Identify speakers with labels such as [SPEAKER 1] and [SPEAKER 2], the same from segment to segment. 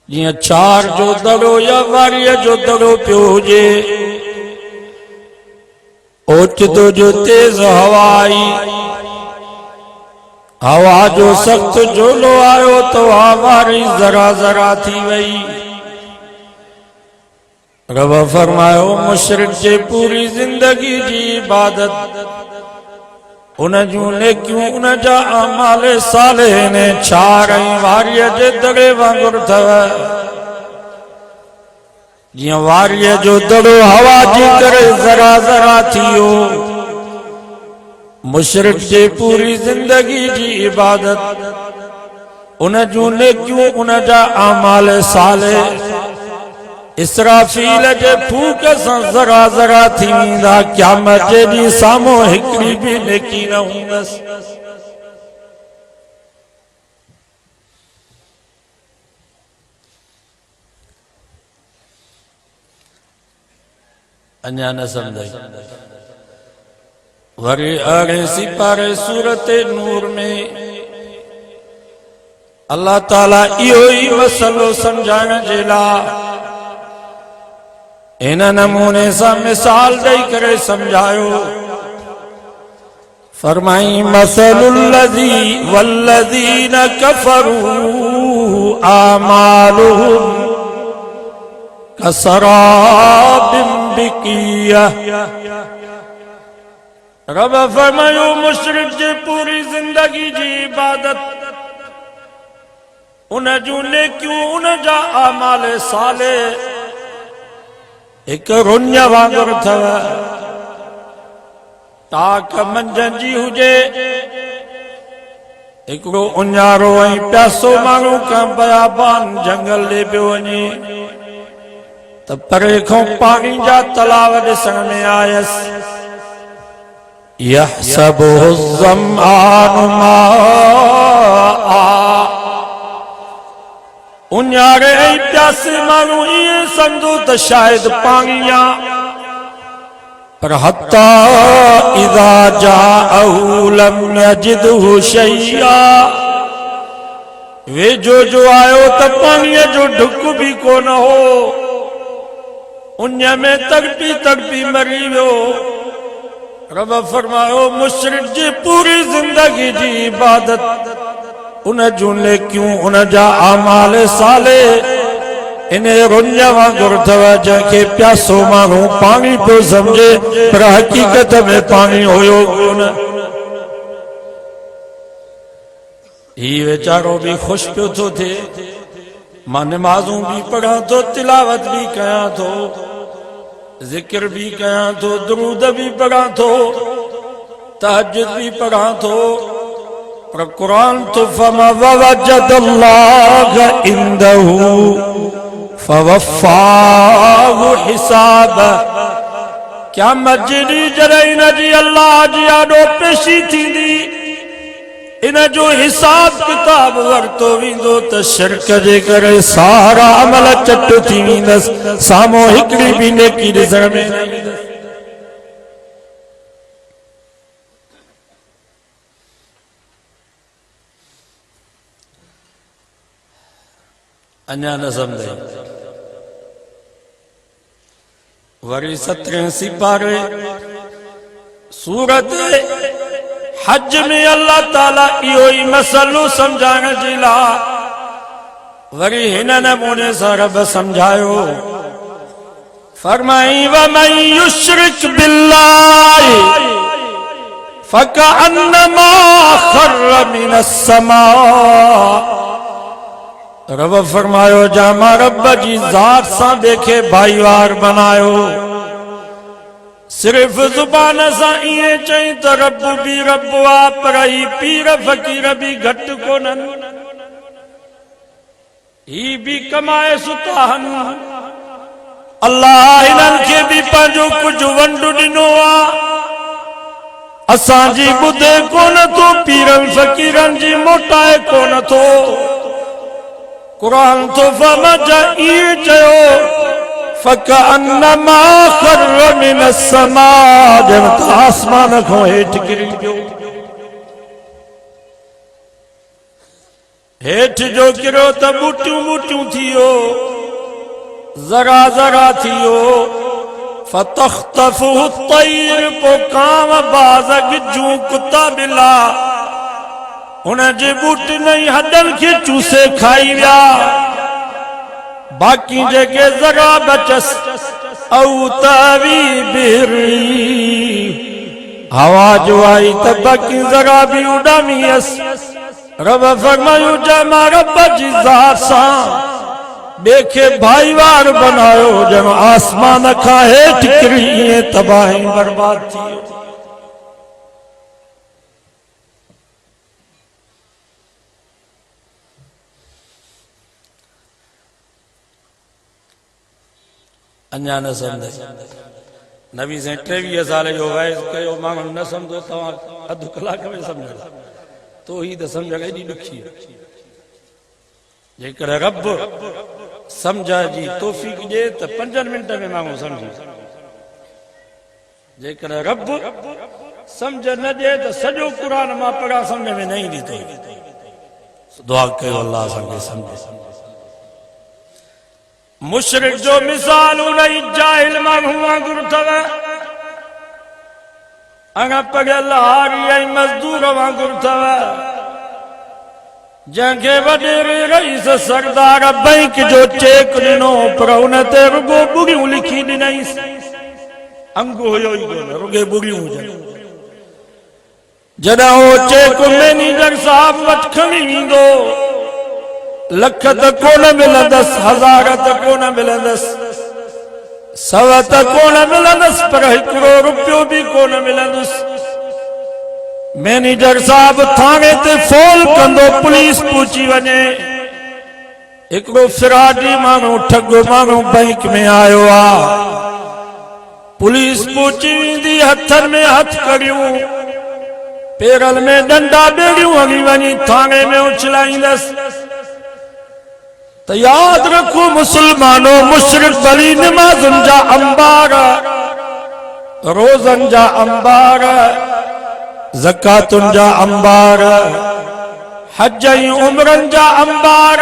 [SPEAKER 1] जियां चार जो दड़ो या वारिय जो दड़ो पियो हुजे, ओचितो जो तेज हवा आई, हवा जो सख्त झोलो आयो तो वारी जरा जरा थी वई। रब फरमायो मुशरिक जे पूरी जिंदगी जी इबादत उन जूं नेकियूं उन जा अमाल सालेह ने छार ऐं वारीअ जे दड़े वांगुरु थव। जियां वारीअ जो दड़ो हवा जी करे जरा जरा थियो, मुशरिक जे पूरी जिंदगी जी इबादत उन जूं नेकियूं उन जा अमाल सालेह इसराफील जे फूक सां जरा जरा थी वेंदा। क़यामत जे ॾींहुं साम्हूं हिकिड़ी बि नेकी न हूंदसि। अञा न सम्झाई। वरी 18 सिपारे सूरत नूर में अल्लाह ताला इहो ई मसलो सम्झाइण जे लाइ इन नमूने सा मिसाल दई करे समझायो। फरमाई मसलुल्लज़ी वल्लज़ीन कफरू आमालुहुम कसराबिन बिकिय्यह। रब फरमायो मुशरिक जे पूरी जिंदगी जी इबादत उन जूं नेकियूं उन जा अमाल सालेह एक रुञ वांगुरु थव। ताक मंझंदि जी हुजे, हिकिड़ो उञारो ऐं प्यासो माण्हू खां बयाबान जंगल ॾे पियो वञे त परे खां पाणी जा तलाव ॾिसण में आयसि। यहसबुहु ज़मआनु माआ। उन्यारे ऐं प्यासे माण्हू ईअं सम्झो त शायदि पाणी आहे, पर हत्ता इज़ा जाअहु लम यजिदहु शैआ। वेझो जो आयो त पाणीअ जो ढुक बि कोन हो, उन में तड़पी तड़पी मरी वियो। रब फरमायो मुशरिक जी पूरी जिंदगी जी इबादत उन जूं नेकियूं उन जा अमाल सालेह इन रुञ वांगुरु अथव, जंहिंखे प्यासो माण्हू पाणी पियो समझे पर हक़ीक़त में पाणी हुयो कोन। ही वीचारो भी खुश पियो थो थिए, मां नमाज़ूं भी पढ़ां थो, तिलावत भी कयां थो, जिक्र भी कयां थो, दुरूद भी पढ़ां थो, तहज्जुद भी पढ़ां थो, पर कुरान तो फमा वजदल्लाह इंदहु फवफ़ाहु हिसाब। क़यामत जे ॾींहुं जॾहिं इन जी अल्लाह जी आॾो पेशी थींदी, इन जो हिसाब किताब वरितो वेंदो त शिरक जे करे सारा अमल चट थी वेंदसि, साम्हूं हिकिड़ी बि नेकी ॾिसण में न ईंदसि। अञा न समझे। वरी 17 सिपारे सूरत हज में अल्लाह ताला इहो ई मसलो समझाइण जे लाइ वरी हिन नमूने सां रब समझायो। फरमाई वमन युश्रिक बिल्लाहि फकअन्नमा खर्र मिनस समा। रब फरमायो जामा रब जी ज़ात सां देखे भाईवार बनायो। सिर्फ जुबान सां इएं चई त रब भी रब आ, पर ही पीर फकीर भी घट कोन्हनि, ही भी कमाए सुता आहिनि। अल्लाह हिननि खे भी पंहिंजो कुझु वंड ॾिनो आ, असांजी ॿुधे कोन थो, पीरनि फकीरनि जी मोटाए कोन थो। कुरान तो फमजा इएं चयो फकअन्नमा खर्र मिनस समा, ॼण त आसमान खां हेठि किरी पियो। हेठ जो किरो त बूटियूं बूटियूं थियो, जरा जरा थियो। फतख्तफुहु तैर, पो कांव बाज़ गिजूं कुत्ता बिला उन जे बूटे नहीं हडन के चूसे खाई विया। बाकी जेके जरा बचस औ तवी बिरी, हवा जो आई त बाकी जरा भी उडामियस। रब फरमायो जमा रब जी ज़ात सां बेखे भाईवार बनायो, जन आसमान खां हेठ किरी इएं तबाही बर्बाद थी। अञा न सम्झे नबी से 23 साल जो वयस कयो, माण्हू न सम्झो तव्हां अधु कलाक में सम्झो तो ही त सम्झ एॾी ॾुखी। जेकर रब सम्झ जी तौफ़ीक़ ॾे त 5 मिंट में माण्हू सम्झे। जेकर रब सम्झ न ॾे त सॼो क़ुरान मां पढ़ा सम्झ में न ईंदी। तो दुआ कयो अल्लाह असांखे सम्झे। मुशरिक जो मिसाल उन्हीं जाहिल माण्हू वांगुरु अथव, अणपढ़ियल हारी ऐं मज़दूर वांगुरु अथव। जंहिंखे वॾेरे रईस सरदार बैंक जो चेक ॾिनो, पर उन ते रुगो बुरियूं लिखी ॾिनईसि। अंगु हुयो ई कोन, रुगे बुरियूं हुजनि। जॾहिं उहो चेक मैनेजर साहब वटि खणी ईंदो, लख त कोन मिलंदसि, हज़ार त कोन मिलंदसि, 100 त कोन मिलंदसि, पर 1 रुपयो भी कोन मिलंदुसि। मैनेजर साहब थाने ते फोन कंदो, पुलिस पहुची वञे। हिकिड़ो फिराडी माण्हू ठग माण्हू बैंक में आयो आ। पुलिस पहुची वेंदी, हथनि में हथ करियूं, पेरल में डंडा बेड़ियूं हणी वञी थाने में उछलाईंदसि। तो याद रखो मुसलमानों, मुशरिक भली नमाज़ुनि जा अंबार, रोज़नि जा अंबार, ज़कातुनि जा अंबार, हज ऐं उमरनि जा अंबार,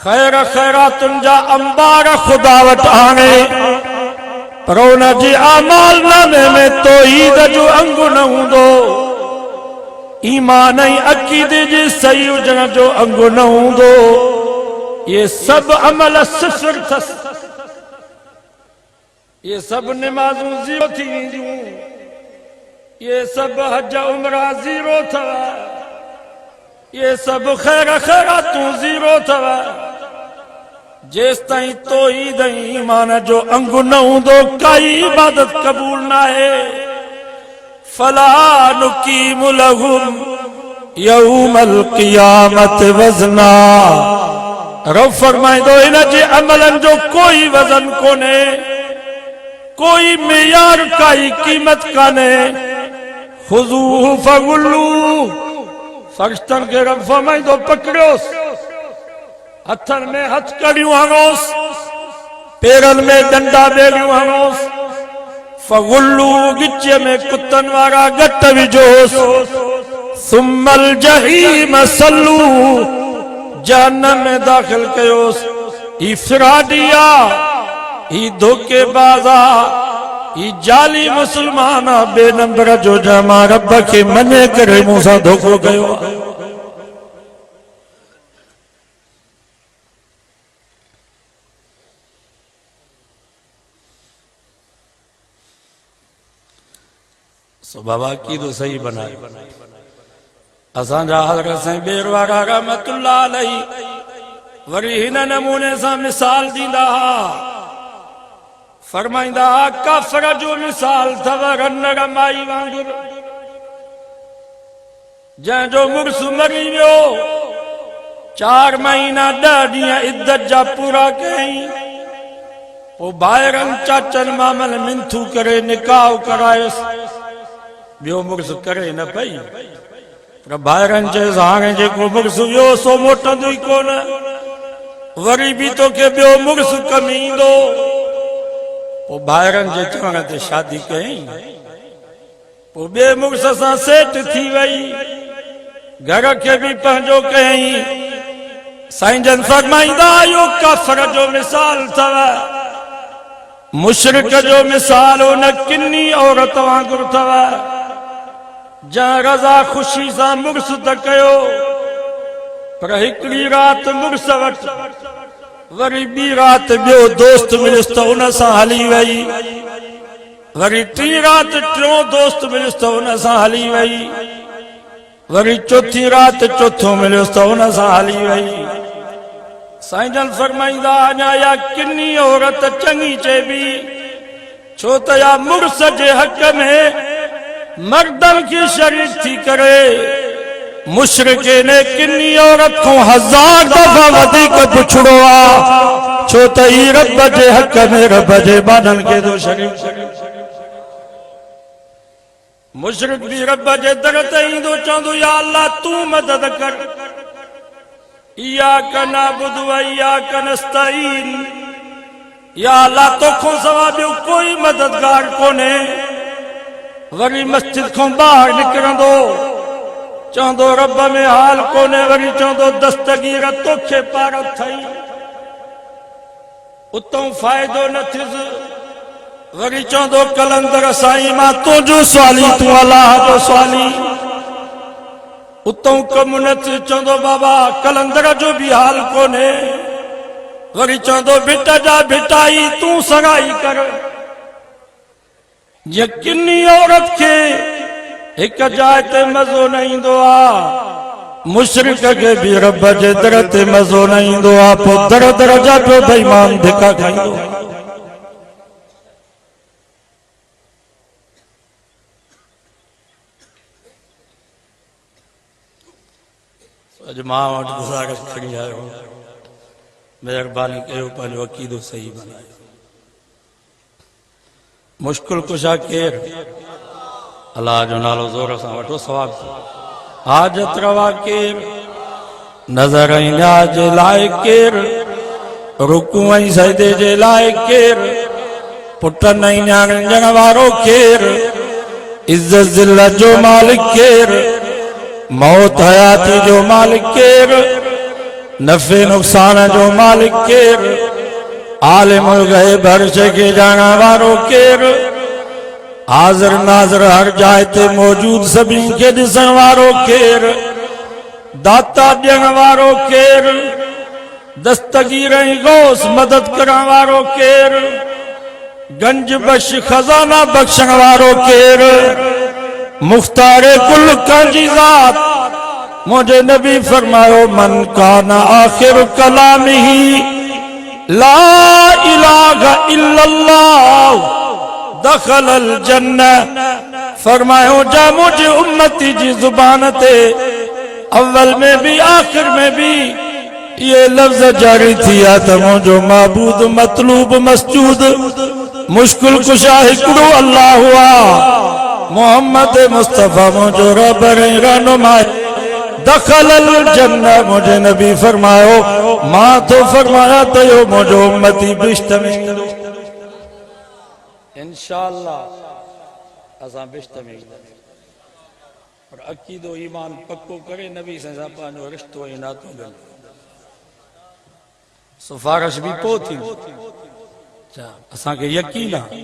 [SPEAKER 1] खैर खैरातुनि जा अंबार खुदा वटि आणे, पर उन जी आमाल नामे में तौहीद जो अंगु न हूंदो, ईमान ऐं अक़ीदे जे सही हुजण जो अंगु न हूंदो। ये सब अमल सिफ़र थस, ये सब नमाज़ूं ज़ीरो थी वेंदियूं, ये सब हज उमरा ज़ीरो थव, ये सब खैर खैरातूं ज़ीरो थव। जेस ताईं तौहीद ऐं ईमान जो अंगु न हूंदो, काई इबादत क़बूल न आहे। फला नुकीमु लहुम यौमल क़ियामत वज़ना, रब फरमाइंदो इन जे अमलन जो कोई वजन कोने, कोई मेयार, काई कीमत काने। खुज़ूहु फगुल्लू, फरिश्तन के रब फरमाइंदो पकड़ियोस, हथन में हथकड़ियूं हणोस, पेरन में डंडा बेड़ियूं हणोस। फगुल्लू, गिचे में कुत्तन वारा गट विझोस। सुम्मल जहीम सल्लू, जहन्नम में दाखिल कयोस। ई फिराडिया, ई धोखेबाज़ा, ई जाली मुसलमान, बे नंबर जो जमा रब के मने करे मूंसां धोखो कयो। सो बाबा की तो सही बनाए। असांजा हज़रत साईं बेरवारा रहमतुल्लाह अलैहि वरी हिन नमूने सां मिसाल ॾींदा हा। फरमाईंदा हा, काफ़िर जो मिसाल अथव रन रमाई वांगुरु, जंहिंजो मुड़ुसु मरी वियो, 4 महीना 10 ॾींहं इद्दत जा पूरा कयईं, पोइ भाइरनि चाचनि मामल मिंथू करे निकाह करायुसि। ॿियो मुड़ुसु करे न पई, पर भाइरनि चयसि हाणे जेको मुड़ुसु वियो सो मोटंदो ई कोन, वरी बि तोखे ॿियो मुड़ुसु कमु ईंदो। पोइ भाइरनि जे चवण ते शादी कयईं, पोइ ॿिए मुड़ुस सां सेट थी वई। घर के भी पंहिंजो कयईं। साईं जन फरमाईंदा यो काफ़िर जो मिसाल थव, मुशरिक जो मिसाल उन किन्नी औरत वांगुरु थव जहां रज़ा ख़ुशी सां मुड़स त कयो, पर हिकिड़ी रात मुड़स वटि, वरी ॿी रात ॿियो दोस्त मिलियुसि त उन सां हली वई, वरी टी रात टियों दोस्त मिलियुसि त उन सां हली वई, वरी चौथी रात चौथो मिलियुसि त उन सां हली वई। साईं जन फरमाईंदा अञा या किन्नी औरत चङी चइबी, छो त या मुड़स जे हक़ में मर्दन की शरीक थी करे मुशरिक ने किन्नी औरत को 1000 दफ़ा वधीक पुछड़ो आ, छो त ही रब जे हक़ में रब जे बानन के दो शरीक। मुशरिक भी रब जे दर ते ईंदो चवंदो या अल्लाह तू मदद कर, इय्याक नअबुदु व इय्याक नस्तईन, या अल्लाह तोखों सवा ॿियो कोई मददगार कोन्हे। वरी मस्जिद खां ॿाहिरि निकिरंदो चवंदो रब में हाल कोन्हे, वरी चवंदो दस्तगीर तोखे पार अथई, उतां फ़ाइदो न थियसि, वरी चवंदो कलंदर साईं मां तुंहिंजो स्वाली तूं अलाह जो स्वाली, उतां कमु न थियो, चवंदो बाबा कलंदर जो बि हाल कोन्हे, वरी चवंदो भिट जा भिटाई तूं सगाई कर। यकीनी औरत के एक जाइ ते मज़ो न ईंदो आ, मुशरिक के भी रब जे दर ते मज़ो न ईंदो आ, पोइ दर दर जा पियो बेईमान धिका खाईंदो। अॼु मां वटि गुज़ारिश खणी आयो, महिरबानी कयो पंहिंजो अक़ीदो सही बनायो। मुश्किल कुशा केर? अल्लाह जो नालो ज़ोर सां वठो सवाब। हाजत रवा केर? नज़र ऐं न्याज जे लाइ केर? रुकू ऐं सजदे जे लाइ केर? पुटनि ऐं न्याणियुनि ॾियण वारो केर? इज़्ज़त ज़िल्लत जो मालिक केर? मौत हयाती जो मालिक केर? नफ़े नुक़सान जो मालिक केर? आलिमुल गैब हर शइ खे ॼाणण वारो केर? हाज़िर नाज़िर हर जाइ ते मौजूद सभिनी खे ॾिसण वारो केर? दाता ॾियण वारो केर? दस्तगीर ऐं गौस मदद करण वारो केर? गंज बख्श खजाना बख्शण वारो केर? मुख्तारे कुल कांजी ज़ात। मुझे नबी फरमायो मन काना आखिर कलामिही ला इलाहा इल्लल्लाह दखलल जन्नह। फरमायो जा मुझे उम्मती जी जुबान ते अव्वल में भी आखिर में भी ये लफ्ज जारी थिया त मुझो माबूद मतलूब मसजूद मुश्किल कुशा हिकड़ो अल्लाह हुआ, मोहम्मद मुस्तफा मुझो रब रहनुमा दखलल जन्नह। मुझे नबी फरमायो मां तो फरमाया तो यो मुझो उम्मती बिश्त में इंशाअल्लाह असां बिश्त में। और अकीदो ईमान पक्को करे नबी सां पंहिंजो रिश्तो ऐं नातो गंढ। सिफारिश बि पोइ थी। असांखे यकीन आहे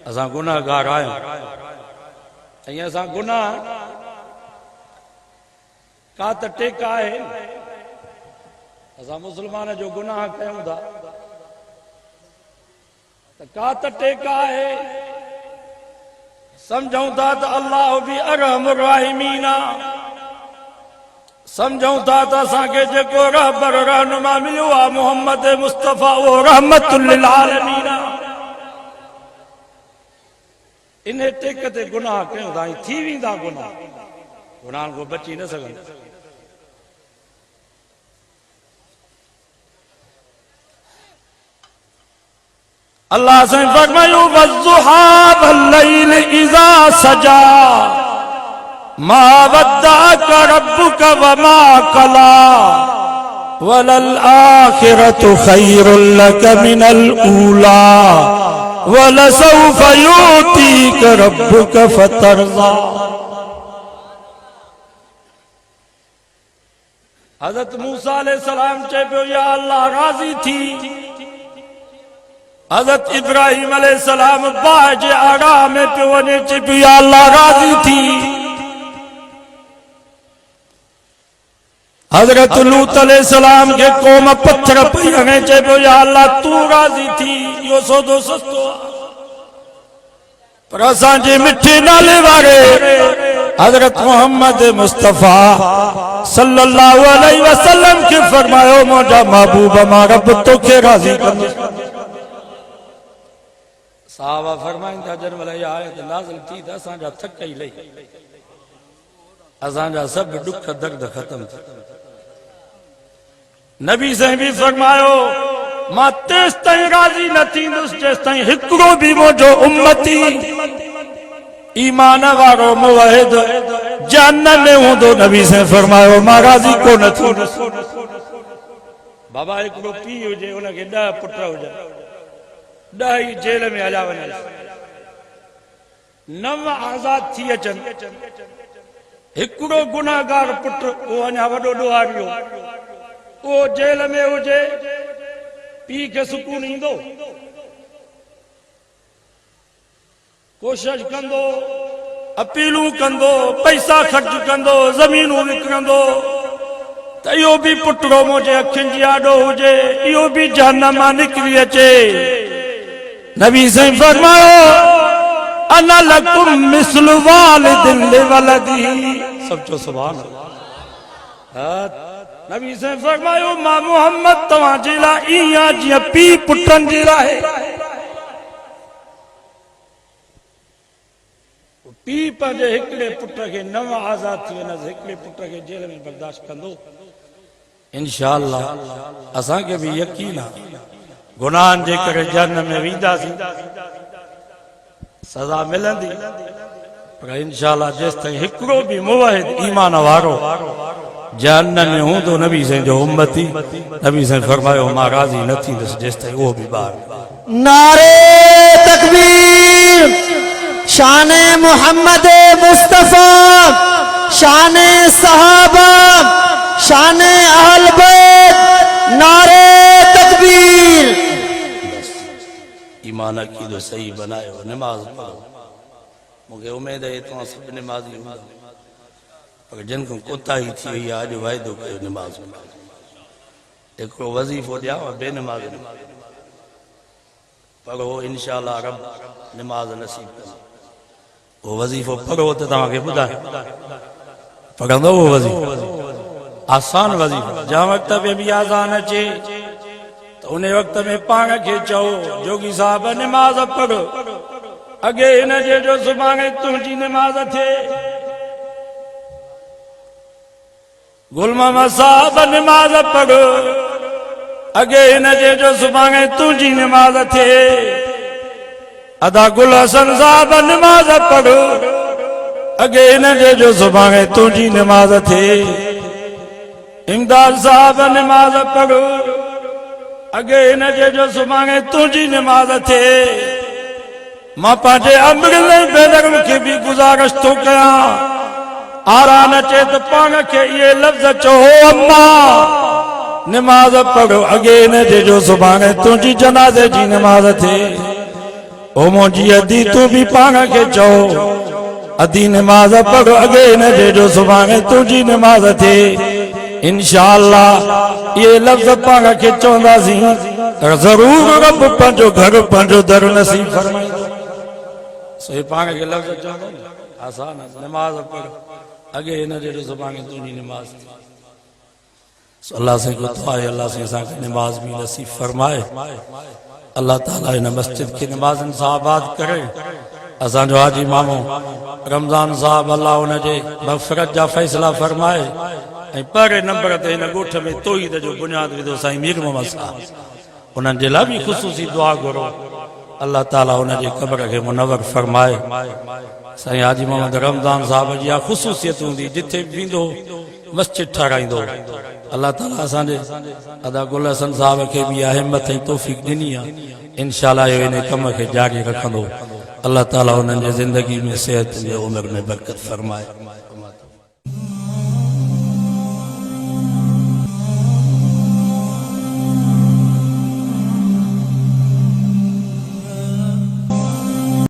[SPEAKER 1] असां गुनाहगार आहियूं ऐं असां गुनाह का त टेका आहे। असां मुस्लमान जो गुनाह कयूं था त का त टेका आहे। समझूं था त अल्लाह बि अरहमुर राहिमीन आहे। समझूं था त असांखे जेको रहबर रहनुमा मिलियो आहे मोहम्मद मुस्तफा उहो रहमतुल लिल आलमीन आहे। इन टेक ते गुनाह कयूं था थी वेंदा गुनाह, गुनाह को बची न सघंदा। अल्लाह से फरमायो वज़ुहा वल्लैल इज़ा सजा मा वद्दअक रब्बुक वमा कला वलल आखिरतु खैरुल लक मिनल ऊला वलसौफ युतीक रब्बुक फतरज़ा। हज़रत मूसा अलैहिस्सलाम चए पियो या अल्लाह राज़ी थी। हज़रत इब्राहिम अलैहिस्सलाम बाह जे आगाह में पियो वञे चए पियो या अल्लाह राज़ी थी। हज़रत लूत अलैहिस्सलाम के क़ौम पत्थर पई हणे चए पियो या अल्लाह तू राज़ी थी। इहो सौदो सस्तो आहे। पर असांजे मिठे नाले वारे हज़रत मोहम्मद मुस्तफ़ा सल्लल्लाहु अलैहि वसल्लम के फरमायो मुंहिंजा महबूब मां रब तोखे राज़ी कंदो। साहबा फरमाईंदा जन महिल इहा आयत नाज़िल थी त असांजा थक ई लही, असांजा सभु ॾुख दर्द ख़त्म थी। नबी साईं भी फरमायो मां तेस ताईं राज़ी न थींदुसि जेसि ताईं हिकिड़ो बि मुंहिंजो उम्मती ईमान वारो मुवहिद जन्नत में हूंदो। नबी साईं फरमायो मां राज़ी कोन थींदुसि। बाबा हिकिड़ो पीउ हुजे उनखे 10 पुट हुजनि, 10 ई जेल में हलिया वञनि, 9 आज़ाद थी अचनि, हिकिड़ो गुनाहगार पुट उहो अञा वॾो ॾोहारियो उहो जेल में हुजे, पीउ खे सुकून ईंदो? कोशिश कंदो, अपीलूं कंदो, पैसा ख़र्च कंदो, ज़मीनूं विकिणंदो त इहो बि पुटड़ो मुंहिंजे अखियुनि जी आॾो हुजे, इहो बि जहन्नम मां निकिरी अचे। नबी साईं फरमायो अना लकुम मिस्लु वालिदिन लिवलदिही। सब चो सुभान अल्लाह। नबी साईं फरमायो मां मोहम्मद तव्हां जे लाइ ईअं जीअं पीउ पुटनि जे लाइ। पीउ पंहिंजे हिकिड़े पुट खे 9 आज़ाद थी वञे, हिकिड़े पुट खे जेल में बर्दाश्त कंदो? इंशाअल्लाह असांखे बि यकीन आहे गुनाहनि जे करे जहन्नम में वेंदासीं, सज़ा मिलंदी, पर इंशाअल्लाह जेसि ताईं हिकिड़ो बि मुवहिद ईमान वारो जहन्नम में हूंदो नबी साईं जो उम्मती, नबी साईं फरमायो मां राज़ी न थींदुसि जेसि ताईं उहो बि ॿार।
[SPEAKER 2] नारे तकबीर, शाने मोहम्मद मुस्तफ़ा, शाने सहाबा, शाने अहल बैत, नारे तकबीर।
[SPEAKER 1] ईमान अकीदो सही बनायो, नमाज पढ़ो। मूंखे उमेद है तव्हां सभु नमाज़ी हूंदा, पर जिन को कोताही थी वई आहे अॼु वाइदो कयो नमाज पढ़ो। हिकिड़ो वज़ीफ़ो ॾियां बेनमाज़ पढ़ो, इंशाअल्लाह रब नमाज नसीब कंदो। वो वज़ीफ़ो पढ़ो त तव्हांखे ॿुधाए पढ़ंदो वो वज़ीफ़ो, आसान वज़ीफ़ो। जंहिं वक़्त में बि आज़ान अचे त उन वक़्त में पाण खे चओ जोगी साहब नमाज़ पढ़ो, अॻे हिन जे जो सुभाणे तुंहिंजी नमाज़ थिए। गुल मोहम्मद साहब नमाज़ पढ़ो, अॻे हिन जे जो सुभाणे तुंहिंजी नमाज़ थिए। अदा गुल हसन साहब नमाज़ पढ़ो, अॻे हिन जे जो सुभाणे तुंहिंजी नमाज़ थिए। इमदाद साहब नमाज़ पढ़ो, अॻे हिन जे जो सुभाणे तुंहिंजी नमाज़ थिए। मां पंहिंजे अमरिल भेनरुनि खे बि गुज़ारिश थो कयां, आराम अचे त पाण खे इहे लफ़्ज़ चओ अम्मा नमाज़ पढ़ो, अॻे हिन जे जो सुभाणे तुंहिंजी जनाज़े जी नमाज़ थिए। ओ मुंहिंजी अदी तूं बि पाण खे चओ अदी नमाज़ पढ़ो, अॻे हिन जे जो सुभाणे तुंहिंजी नमाज़ थिए। इंशाअल्लाह ये लफ्ज़ पाण खे चवंदासीं ज़रूर रब पंहिंजो घर पंहिंजो दर नसीब फरमाईंदो। सो पाण खे लफ्ज़ चवंदो आसान आहे, नमाज़ पढ़ो, अॻे हिन जे जो सुभाणे तुंहिंजी नमाज़ थी। अल्लाह से को दुआ है अल्लाह से असांखे नमाज भी नसीब फरमाए। अल्लाह ताला इन मस्जिद की नमाज़न सां आबाद करे। असांजो हाजी मामो रमज़ान साहब अल्लाह उन जे मग़फ़िरत जा फ़ैसला फरमाए ऐं पहिरें नंबर ते हिन ॻोठ में तौहीद जो बुनियाद विधो साईं मीर मोहम्मद साहब, उन्हनि जे लाइ बि ख़ुसूसी दुआ घुरो। अल्लाह ताला उन जे क़ब्र खे मुनव्वर फरमाए। साईं हाजी मोहम्मद रमज़ान साहब जी ख़ुसूसियत हूंदी, जिथे बि वेंदो मस्जिद ठाराईंदो। अल्लाह ताला असांजे अदा गुल हसन साहब खे बि हिम्मत ऐं तौफ़ीक़ ॾिनी आहे, इंशाअल्लाह इन कम खे जारी रखंदो। अल्लाह ताला उन्हनि जे ज़िंदगी में सेहत जे उमिरि में बरकत फरमाए।